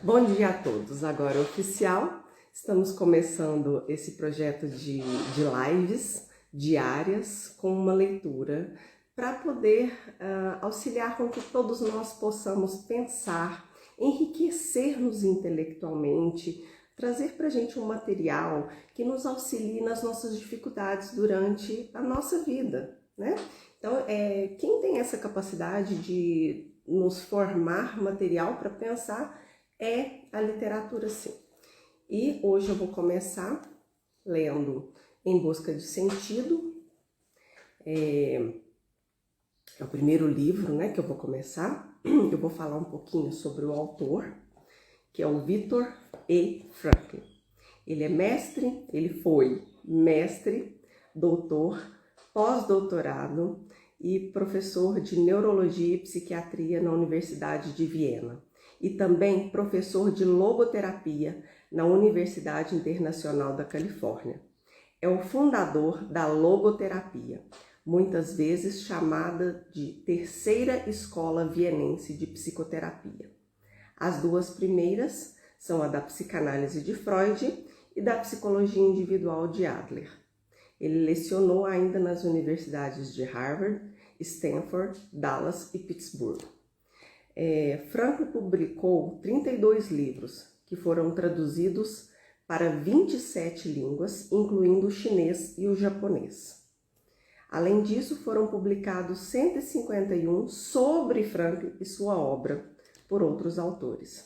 Bom dia a todos, agora é oficial, estamos começando esse projeto de lives diárias com uma leitura para poder auxiliar com que todos nós possamos pensar, enriquecer-nos intelectualmente, trazer para a gente um material que nos auxilie nas nossas dificuldades durante a nossa vida, né? Então, quem tem essa capacidade de nos formar material para pensar é a literatura, sim. E hoje eu vou começar lendo Em Busca de Sentido. É o primeiro livro, né, que eu vou começar. Eu vou falar um pouquinho sobre o autor, que é o Viktor E. Frankl. Ele foi mestre, doutor, pós-doutorado e professor de neurologia e psiquiatria na Universidade de Viena. E também professor de logoterapia na Universidade Internacional da Califórnia. É o fundador da logoterapia, muitas vezes chamada de Terceira Escola Vienense de Psicoterapia. As duas primeiras são a da psicanálise de Freud e da psicologia individual de Adler. Ele lecionou ainda nas universidades de Harvard, Stanford, Dallas e Pittsburgh. Frankl publicou 32 livros, que foram traduzidos para 27 línguas, incluindo o chinês e o japonês. Além disso, foram publicados 151 sobre Frankl e sua obra, por outros autores.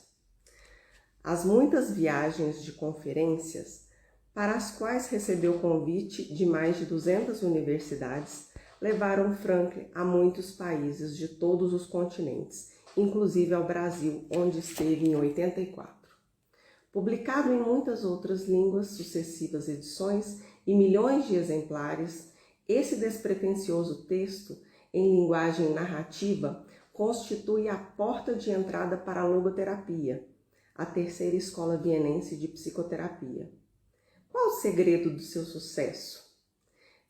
As muitas viagens de conferências, para as quais recebeu convite de mais de 200 universidades, levaram Frankl a muitos países de todos os continentes, inclusive ao Brasil, onde esteve em 84. Publicado em muitas outras línguas, sucessivas edições e milhões de exemplares, esse despretensioso texto, em linguagem narrativa, constitui a porta de entrada para a logoterapia, a terceira escola vienense de psicoterapia. Qual o segredo do seu sucesso?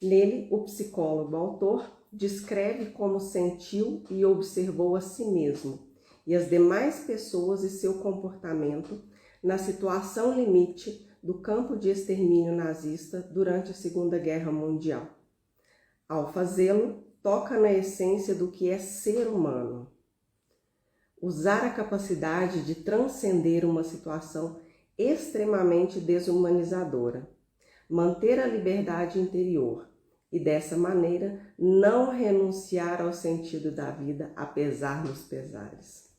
Nele, o psicólogo autor descreve como sentiu e observou a si mesmo e as demais pessoas e seu comportamento na situação limite do campo de extermínio nazista durante a Segunda Guerra Mundial. Ao fazê-lo, toca na essência do que é ser humano. Usar a capacidade de transcender uma situação extremamente desumanizadora, manter a liberdade interior e, dessa maneira, não renunciar ao sentido da vida, apesar dos pesares.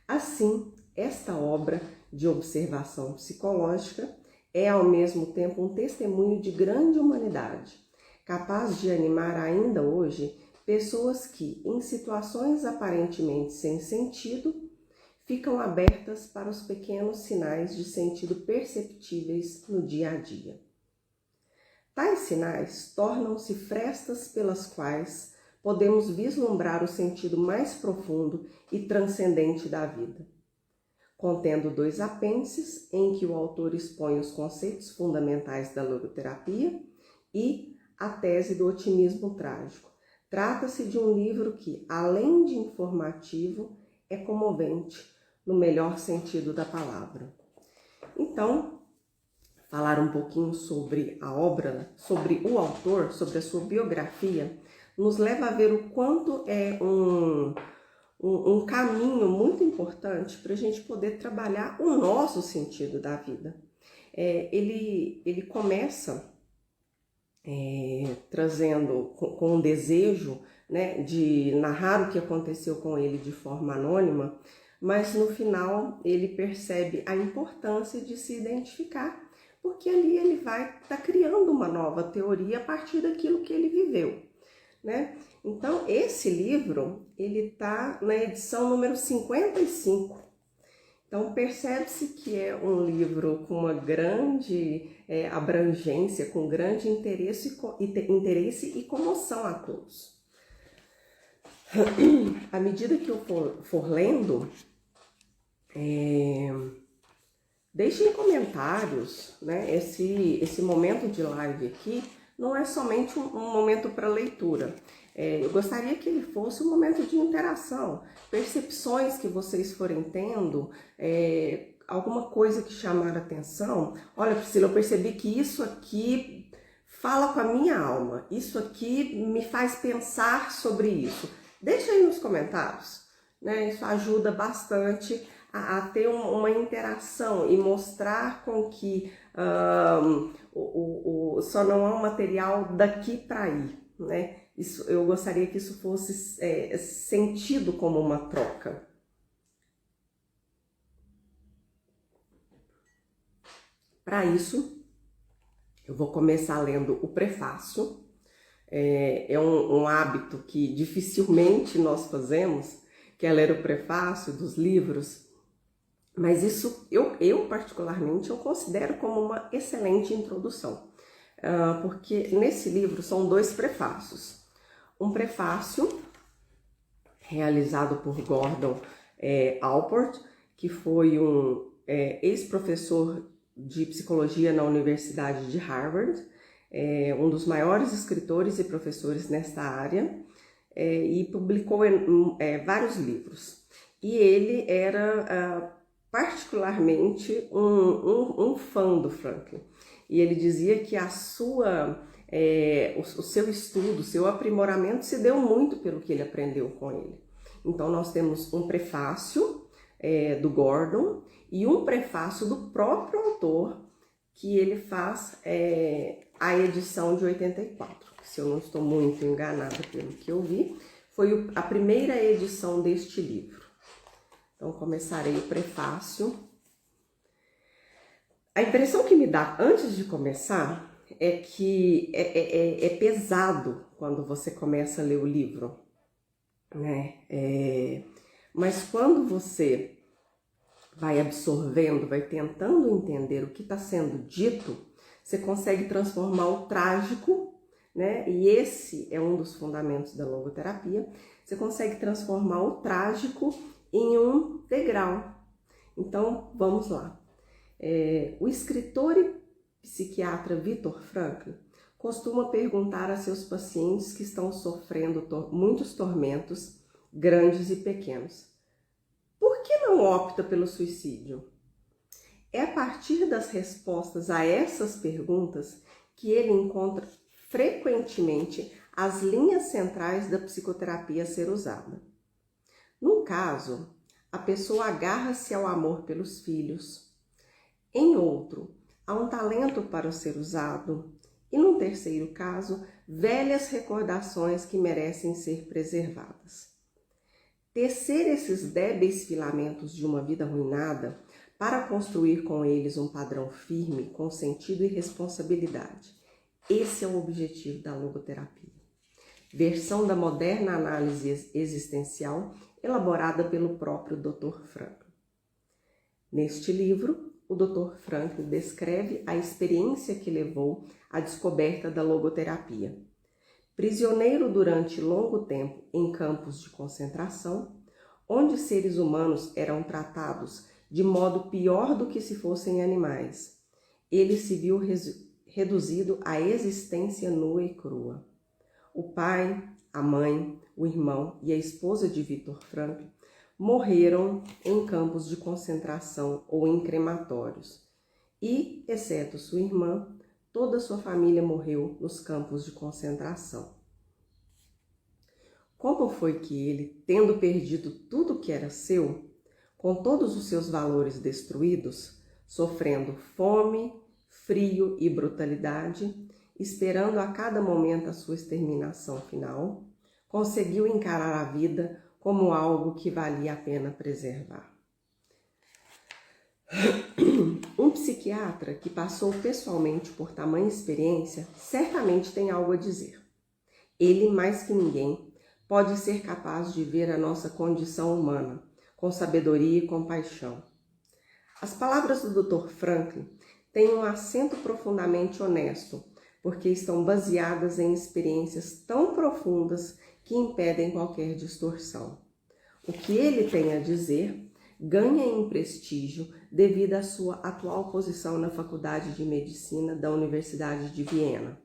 Assim, esta obra de observação psicológica é, ao mesmo tempo, um testemunho de grande humanidade, capaz de animar ainda hoje pessoas que, em situações aparentemente sem sentido, ficam abertas para os pequenos sinais de sentido perceptíveis no dia a dia. Tais sinais tornam-se frestas pelas quais podemos vislumbrar o sentido mais profundo e transcendente da vida. Contendo 2 apêndices em que o autor expõe os conceitos fundamentais da logoterapia e a tese do otimismo trágico. Trata-se de um livro que, além de informativo, é comovente, no melhor sentido da palavra. Então, falar um pouquinho sobre a obra, sobre o autor, sobre a sua biografia, nos leva a ver o quanto é um caminho muito importante para a gente poder trabalhar o nosso sentido da vida. Ele começa trazendo com um desejo, né, de narrar o que aconteceu com ele de forma anônima, mas no final ele percebe a importância de se identificar, porque ali ele vai estar criando uma nova teoria a partir daquilo que ele viveu, né? Então, esse livro, ele está na edição número 55. Então, percebe-se que é um livro com uma grande abrangência, com grande interesse e comoção a todos. À medida que eu for lendo, deixem comentários, né? Esse momento de live aqui não é somente um momento para leitura. Eu gostaria que ele fosse um momento de interação, percepções que vocês forem tendo, alguma coisa que chamar a atenção, olha, Priscila, eu percebi que isso aqui fala com a minha alma, isso aqui me faz pensar sobre isso. Deixa aí nos comentários, né? Isso ajuda bastante a ter uma interação e mostrar com que só não é um material daqui para aí, né? Isso, eu gostaria que isso fosse sentido como uma troca. Para isso, eu vou começar lendo o prefácio. É um hábito que dificilmente nós fazemos, que é ler o prefácio dos livros, mas isso eu particularmente eu considero como uma excelente introdução, porque nesse livro são 2 prefácios. Um prefácio realizado por Gordon Allport, que foi um ex-professor de psicologia na Universidade de Harvard, um dos maiores escritores e professores nesta área, e publicou vários livros. E ele era particularmente um fã do Franklin. E ele dizia que o seu estudo, o seu aprimoramento se deu muito pelo que ele aprendeu com ele. Então nós temos um prefácio do Gordon e um prefácio do próprio autor, que ele faz a edição de 84. Se eu não estou muito enganada pelo que eu vi, foi a primeira edição deste livro. Então começarei o prefácio. A impressão que me dá antes de começar é que é pesado quando você começa a ler o livro, né? Mas quando você vai absorvendo, vai tentando entender o que está sendo dito, você consegue transformar o trágico, né? E esse é um dos fundamentos da logoterapia. Você consegue transformar o trágico em um degrau. Então, vamos lá. O escritor e psiquiatra Viktor Frankl costuma perguntar a seus pacientes que estão sofrendo muitos tormentos, grandes e pequenos: por que não opta pelo suicídio? É a partir das respostas a essas perguntas que ele encontra frequentemente as linhas centrais da psicoterapia a ser usada. Num caso, a pessoa agarra-se ao amor pelos filhos. Em outro, há um talento para ser usado. E num terceiro caso, velhas recordações que merecem ser preservadas. Tecer esses débeis filamentos de uma vida arruinada para construir com eles um padrão firme, com sentido e responsabilidade. Esse é o objetivo da logoterapia. Versão da moderna análise existencial elaborada pelo próprio Dr. Frankl. Neste livro, o Dr. Frankl descreve a experiência que levou à descoberta da logoterapia. Prisioneiro durante longo tempo em campos de concentração, onde seres humanos eram tratados de modo pior do que se fossem animais, ele se viu reduzido à existência nua e crua. O pai, a mãe, o irmão e a esposa de Viktor Frankl morreram em campos de concentração ou em crematórios e, exceto sua irmã, toda sua família morreu nos campos de concentração. Como foi que ele, tendo perdido tudo que era seu, com todos os seus valores destruídos, sofrendo fome, frio e brutalidade, esperando a cada momento a sua exterminação final, conseguiu encarar a vida como algo que valia a pena preservar? Um psiquiatra que passou pessoalmente por tamanha experiência certamente tem algo a dizer. Ele, mais que ninguém, pode ser capaz de ver a nossa condição humana com sabedoria e compaixão. As palavras do Dr. Frankl têm um acento profundamente honesto, porque estão baseadas em experiências tão profundas que impedem qualquer distorção. O que ele tem a dizer ganha em prestígio devido à sua atual posição na Faculdade de Medicina da Universidade de Viena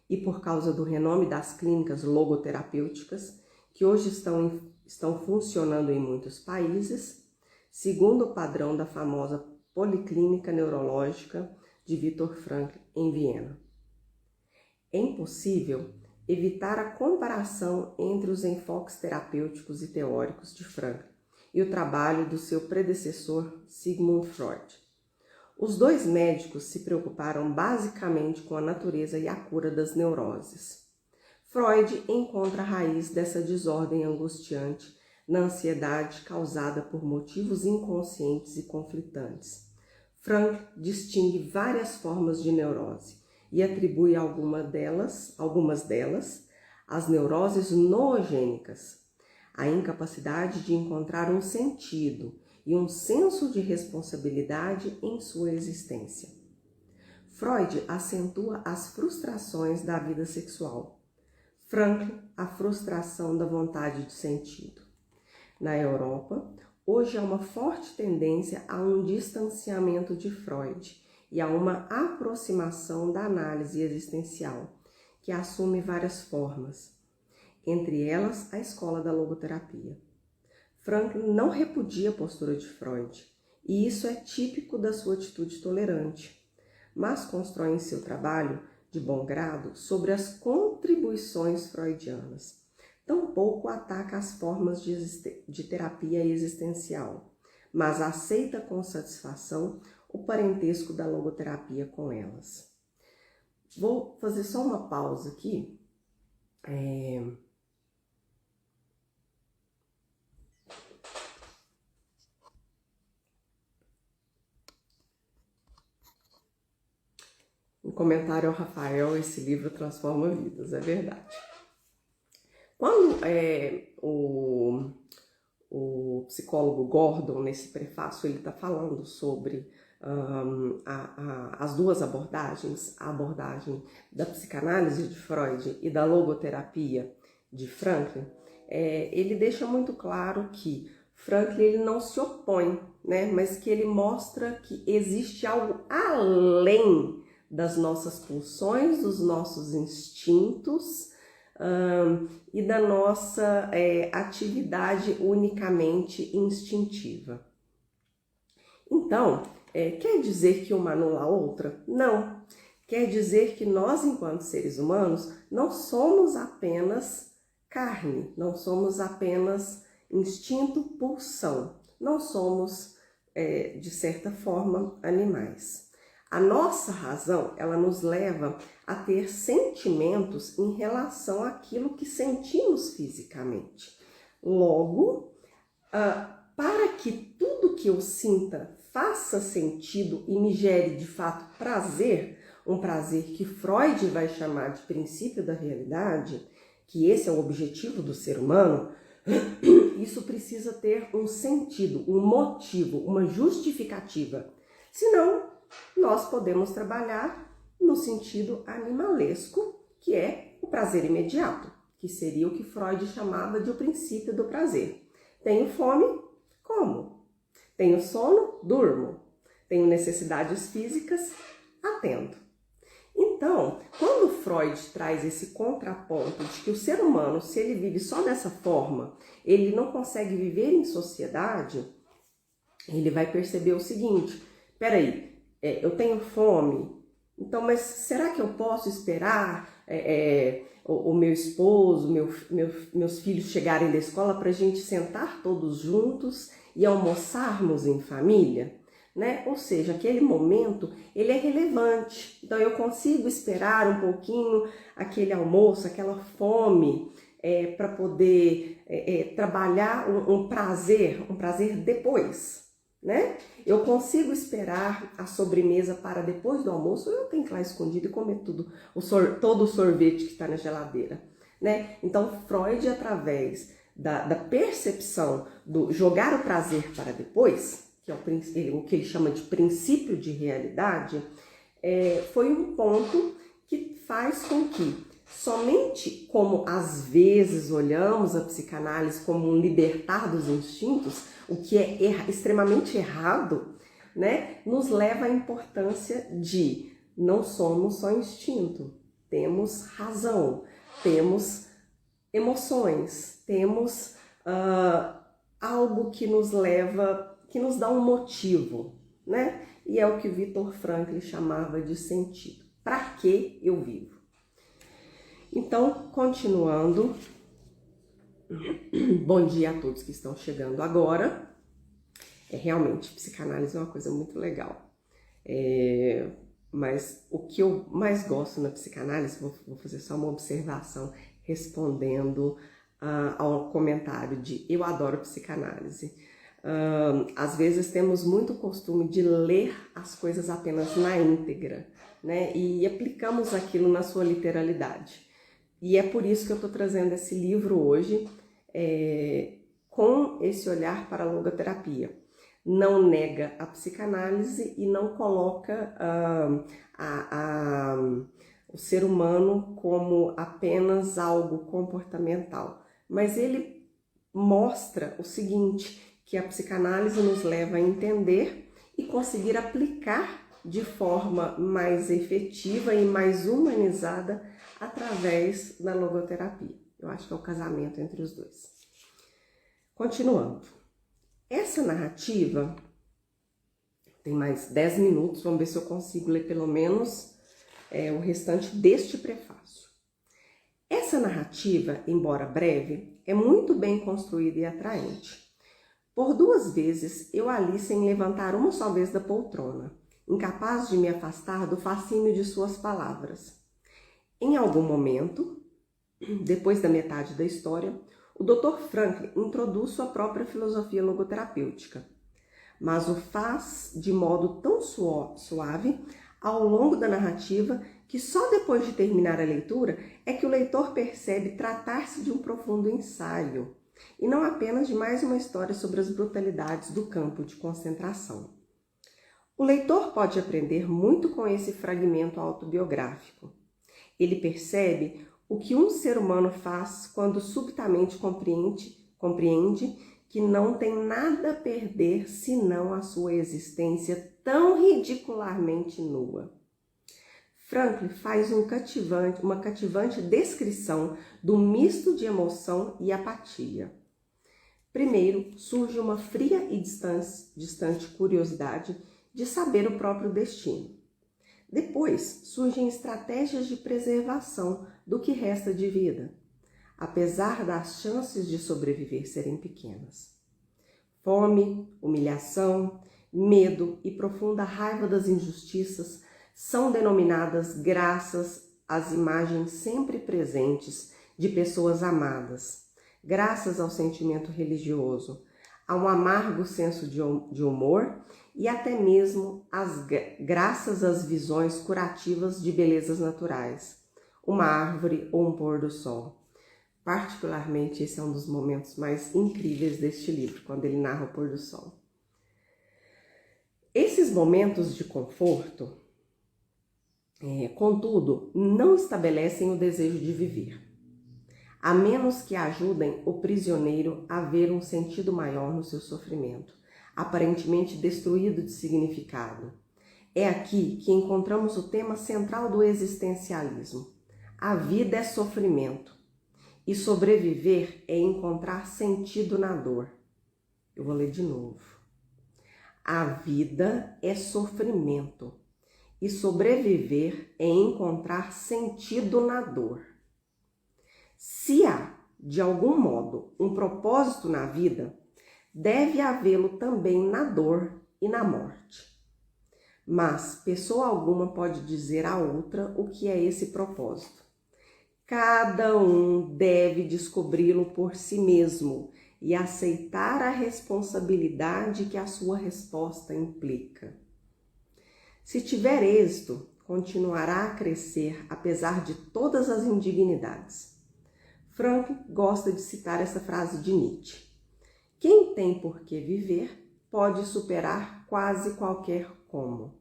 e por causa do renome das clínicas logoterapêuticas que hoje estão funcionando em muitos países, segundo o padrão da famosa Policlínica Neurológica de Viktor Frankl, em Viena. É impossível evitar a comparação entre os enfoques terapêuticos e teóricos de Frankl e o trabalho do seu predecessor Sigmund Freud. Os dois médicos se preocuparam basicamente com a natureza e a cura das neuroses. Freud encontra a raiz dessa desordem angustiante na ansiedade causada por motivos inconscientes e conflitantes. Frankl distingue várias formas de neurose e atribui algumas delas às neuroses noogênicas, a incapacidade de encontrar um sentido e um senso de responsabilidade em sua existência. Freud acentua as frustrações da vida sexual. Frankl, a frustração da vontade de sentido. Na Europa, hoje há uma forte tendência a um distanciamento de Freud e a uma aproximação da análise existencial, que assume várias formas, entre elas a escola da logoterapia. Frankl não repudia a postura de Freud, e isso é típico da sua atitude tolerante, mas constrói em seu trabalho, de bom grado, sobre as contribuições freudianas. Tampouco ataca as formas de terapia existencial, mas aceita com satisfação o parentesco da logoterapia com elas. Vou fazer só uma pausa aqui. Um comentário ao Rafael: esse livro transforma vidas, é verdade. Quando o psicólogo Gordon, nesse prefácio, ele está falando sobre as duas abordagens, a abordagem da psicanálise de Freud e da logoterapia de Frankl, ele deixa muito claro que Frankl ele não se opõe, né, mas que ele mostra que existe algo além das nossas pulsões, dos nossos instintos e da nossa atividade unicamente instintiva. Então, quer dizer que uma anula a outra? Não. Quer dizer que nós, enquanto seres humanos, não somos apenas carne, não somos apenas instinto, pulsão, não somos, de certa forma, animais. A nossa razão, ela nos leva a ter sentimentos em relação àquilo que sentimos fisicamente. Logo, para que tudo que eu sinta faça sentido e me gere de fato prazer, um prazer que Freud vai chamar de princípio da realidade, que esse é o objetivo do ser humano, isso precisa ter um sentido, um motivo, uma justificativa. Senão, nós podemos trabalhar no sentido animalesco, que é o prazer imediato, que seria o que Freud chamava de o princípio do prazer. Tenho fome? Como? Tenho sono? Durmo. Tenho necessidades físicas? Atendo. Então, quando Freud traz esse contraponto de que o ser humano, se ele vive só dessa forma, ele não consegue viver em sociedade, ele vai perceber o seguinte: peraí, eu tenho fome, então, mas será que eu posso esperar o meu esposo, meus filhos chegarem da escola para a gente sentar todos juntos e almoçarmos em família? Né? Ou seja, aquele momento ele é relevante, então eu consigo esperar um pouquinho aquele almoço, aquela fome para poder trabalhar um prazer depois, né? Eu consigo esperar a sobremesa para depois do almoço, ou eu tenho que ir lá escondido e comer todo o sorvete que está na geladeira, né? Então Freud, através da percepção do jogar o prazer para depois, que é o que ele chama de princípio de realidade, foi um ponto que faz com que, somente como às vezes olhamos a psicanálise como um libertar dos instintos, o que é extremamente errado, né, nos leva à importância de não somos só instinto, temos razão, temos emoções, temos algo que nos leva, que nos dá um motivo, né? E é o que Viktor Frankl chamava de sentido. Para que eu vivo? Então, continuando, bom dia a todos que estão chegando agora. Realmente, psicanálise é uma coisa muito legal. Mas o que eu mais gosto na psicanálise, vou fazer só uma observação respondendo ao comentário de eu adoro psicanálise. Às vezes temos muito costume de ler as coisas apenas na íntegra, né? E aplicamos aquilo na sua literalidade. E é por isso que eu estou trazendo esse livro hoje, com esse olhar para a logoterapia. Não nega a psicanálise e não coloca o ser humano como apenas algo comportamental. Mas ele mostra o seguinte, que a psicanálise nos leva a entender e conseguir aplicar de forma mais efetiva e mais humanizada através da logoterapia. Eu acho que é o casamento entre os dois. Continuando. Essa narrativa, tem mais 10 minutos, vamos ver se eu consigo ler pelo menos o restante deste prefácio. Essa narrativa, embora breve, é muito bem construída e atraente. Por 2 vezes eu ali sem levantar uma só vez da poltrona, incapaz de me afastar do fascínio de suas palavras. Em algum momento, depois da metade da história, o Dr. Frankl introduz sua própria filosofia logoterapêutica, mas o faz de modo tão suave ao longo da narrativa que só depois de terminar a leitura é que o leitor percebe tratar-se de um profundo ensaio e não apenas de mais uma história sobre as brutalidades do campo de concentração. O leitor pode aprender muito com esse fragmento autobiográfico. Ele percebe o que um ser humano faz quando subitamente compreende que não tem nada a perder senão a sua existência tão ridicularmente nua. Frankl faz uma cativante descrição do misto de emoção e apatia. Primeiro, surge uma fria e distante curiosidade de saber o próprio destino. Depois, surgem estratégias de preservação do que resta de vida, apesar das chances de sobreviver serem pequenas. Fome, humilhação, medo e profunda raiva das injustiças são denominadas graças às imagens sempre presentes de pessoas amadas, graças ao sentimento religioso, a um amargo senso de humor e até mesmo graças às visões curativas de belezas naturais, uma árvore ou um pôr do sol. Particularmente, esse é um dos momentos mais incríveis deste livro, quando ele narra o pôr do sol. Esses momentos de conforto, contudo, não estabelecem o desejo de viver, a menos que ajudem o prisioneiro a ver um sentido maior no seu sofrimento, aparentemente destruído de significado. É aqui que encontramos o tema central do existencialismo. A vida é sofrimento e sobreviver é encontrar sentido na dor. Eu vou ler de novo. A vida é sofrimento e sobreviver é encontrar sentido na dor. Se há, de algum modo, um propósito na vida, deve havê-lo também na dor e na morte. Mas pessoa alguma pode dizer a outra o que é esse propósito. Cada um deve descobri-lo por si mesmo e aceitar a responsabilidade que a sua resposta implica. Se tiver êxito, continuará a crescer apesar de todas as indignidades. Frankl gosta de citar essa frase de Nietzsche. Quem tem por que viver pode superar quase qualquer como.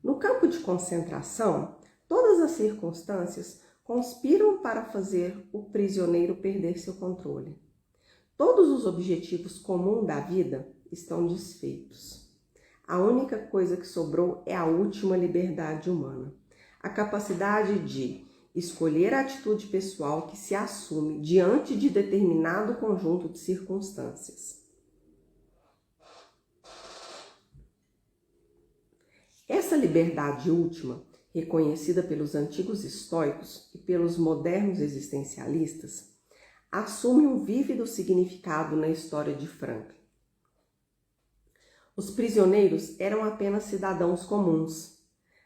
No campo de concentração, todas as circunstâncias conspiram para fazer o prisioneiro perder seu controle. Todos os objetivos comuns da vida estão desfeitos. A única coisa que sobrou é a última liberdade humana, a capacidade de escolher a atitude pessoal que se assume diante de determinado conjunto de circunstâncias. Essa liberdade última, reconhecida pelos antigos estoicos e pelos modernos existencialistas, assume um vívido significado na história de Franklin. Os prisioneiros eram apenas cidadãos comuns,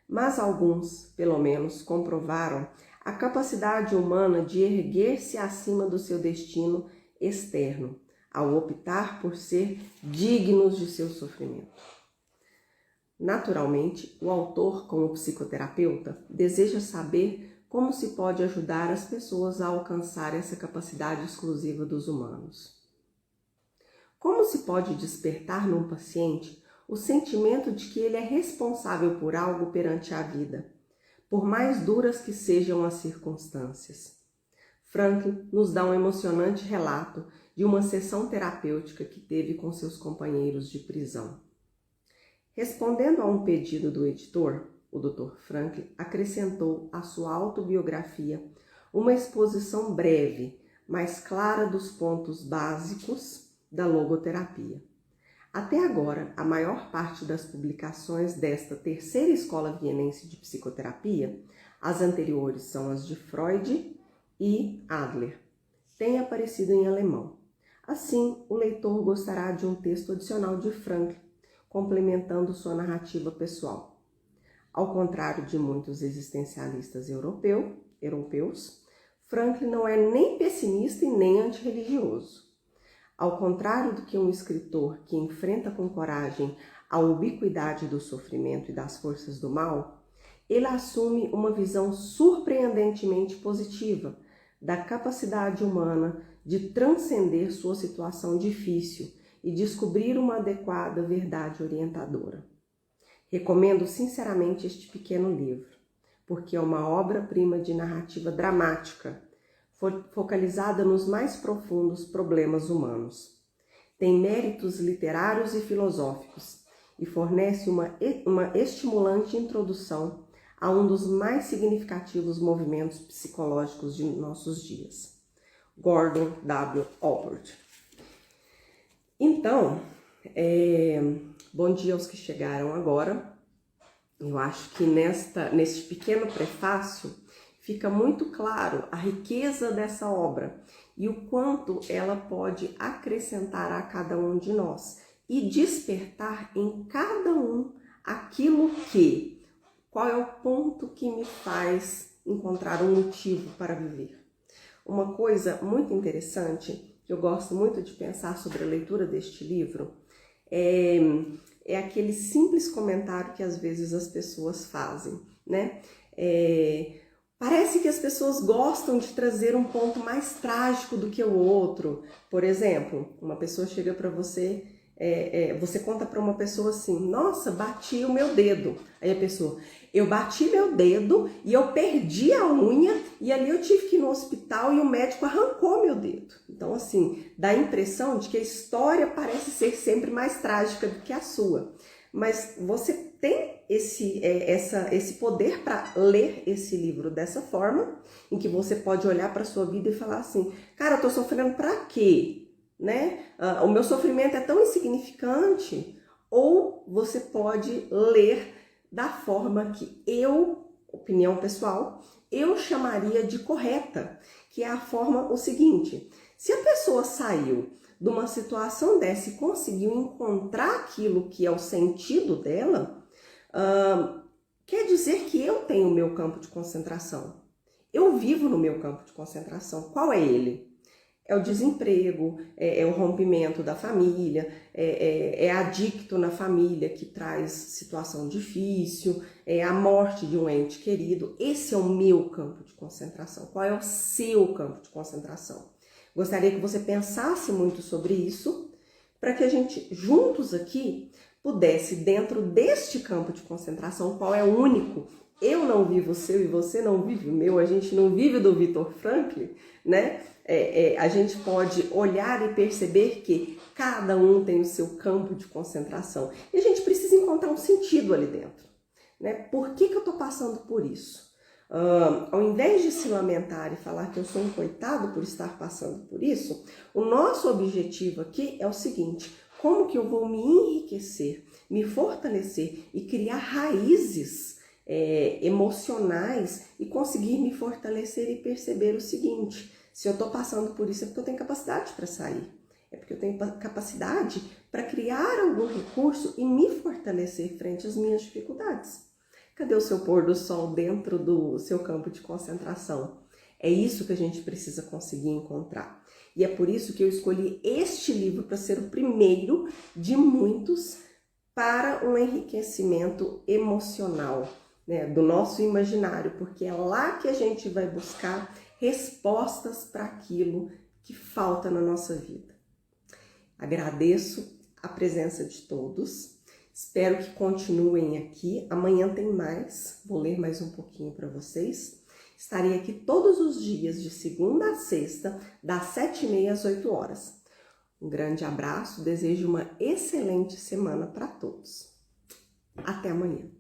mas alguns, pelo menos, comprovaram a capacidade humana de erguer-se acima do seu destino externo, ao optar por ser dignos de seu sofrimento. Naturalmente, o autor, como psicoterapeuta, deseja saber como se pode ajudar as pessoas a alcançar essa capacidade exclusiva dos humanos. Como se pode despertar num paciente o sentimento de que ele é responsável por algo perante a vida, por mais duras que sejam as circunstâncias? Franklin nos dá um emocionante relato de uma sessão terapêutica que teve com seus companheiros de prisão. Respondendo a um pedido do editor, o Dr. Franklin acrescentou à sua autobiografia uma exposição breve, mas clara dos pontos básicos da logoterapia. Até agora, a maior parte das publicações desta terceira escola vienense de psicoterapia, as anteriores são as de Freud e Adler, têm aparecido em alemão. Assim, o leitor gostará de um texto adicional de Franklin, complementando sua narrativa pessoal. Ao contrário de muitos existencialistas europeus, Franklin não é nem pessimista e nem antirreligioso. Ao contrário do que um escritor que enfrenta com coragem a ubiquidade do sofrimento e das forças do mal, ele assume uma visão surpreendentemente positiva da capacidade humana de transcender sua situação difícil e descobrir uma adequada verdade orientadora. Recomendo sinceramente este pequeno livro, porque é uma obra-prima de narrativa dramática, focalizada nos mais profundos problemas humanos. Tem méritos literários e filosóficos e fornece uma estimulante introdução a um dos mais significativos movimentos psicológicos de nossos dias. Gordon W. Allport. Então, bom dia aos que chegaram agora. Eu acho que neste pequeno prefácio fica muito claro a riqueza dessa obra e o quanto ela pode acrescentar a cada um de nós e despertar em cada um qual é o ponto que me faz encontrar um motivo para viver. Uma coisa muito interessante, que eu gosto muito de pensar sobre a leitura deste livro, é aquele simples comentário que às vezes as pessoas fazem, né? Parece que as pessoas gostam de trazer um ponto mais trágico do que o outro. Por exemplo, uma pessoa chega para você, você conta para uma pessoa assim: nossa, bati o meu dedo. Aí a pessoa: eu bati meu dedo e eu perdi a unha e ali eu tive que ir no hospital e o médico arrancou meu dedo. Então, assim, dá a impressão de que a história parece ser sempre mais trágica do que a sua. Mas você tem esse poder para ler esse livro dessa forma, em que você pode olhar para a sua vida e falar assim: cara, eu tô sofrendo para quê? Né? O meu sofrimento é tão insignificante. Ou você pode ler da forma que opinião pessoal, eu chamaria de correta, que é a forma o seguinte: se a pessoa saiu de uma situação dessa e conseguiu encontrar aquilo que é o sentido dela, quer dizer que eu tenho o meu campo de concentração. Eu vivo no meu campo de concentração. Qual é ele? É o desemprego, é o rompimento da família, é adicto na família que traz situação difícil, é a morte de um ente querido. Esse é o meu campo de concentração. Qual é o seu campo de concentração? Gostaria que você pensasse muito sobre isso, para que a gente, juntos aqui, pudesse, dentro deste campo de concentração, qual é o único. Eu não vivo o seu e você não vive o meu, a gente não vive do Viktor Frankl, né? A gente pode olhar e perceber que cada um tem o seu campo de concentração. E a gente precisa encontrar um sentido ali dentro, né? Por que eu estou passando por isso? Ao invés de se lamentar e falar que eu sou um coitado por estar passando por isso, o nosso objetivo aqui é o seguinte: Como que eu vou me enriquecer, me fortalecer e criar raízes emocionais e conseguir me fortalecer e perceber o seguinte: se eu estou passando por isso é porque eu tenho capacidade para sair, é porque eu tenho capacidade para criar algum recurso e me fortalecer frente às minhas dificuldades. Cadê o seu pôr do sol dentro do seu campo de concentração? É isso que a gente precisa conseguir encontrar. E é por isso que eu escolhi este livro para ser o primeiro de muitos para um enriquecimento emocional, né, do nosso imaginário, porque é lá que a gente vai buscar respostas para aquilo que falta na nossa vida. Agradeço a presença de todos. Espero que continuem aqui. Amanhã tem mais. Vou ler mais um pouquinho para vocês. Estarei aqui todos os dias, de segunda a sexta, das 7h30 às 8h. Um grande abraço. Desejo uma excelente semana para todos. Até amanhã.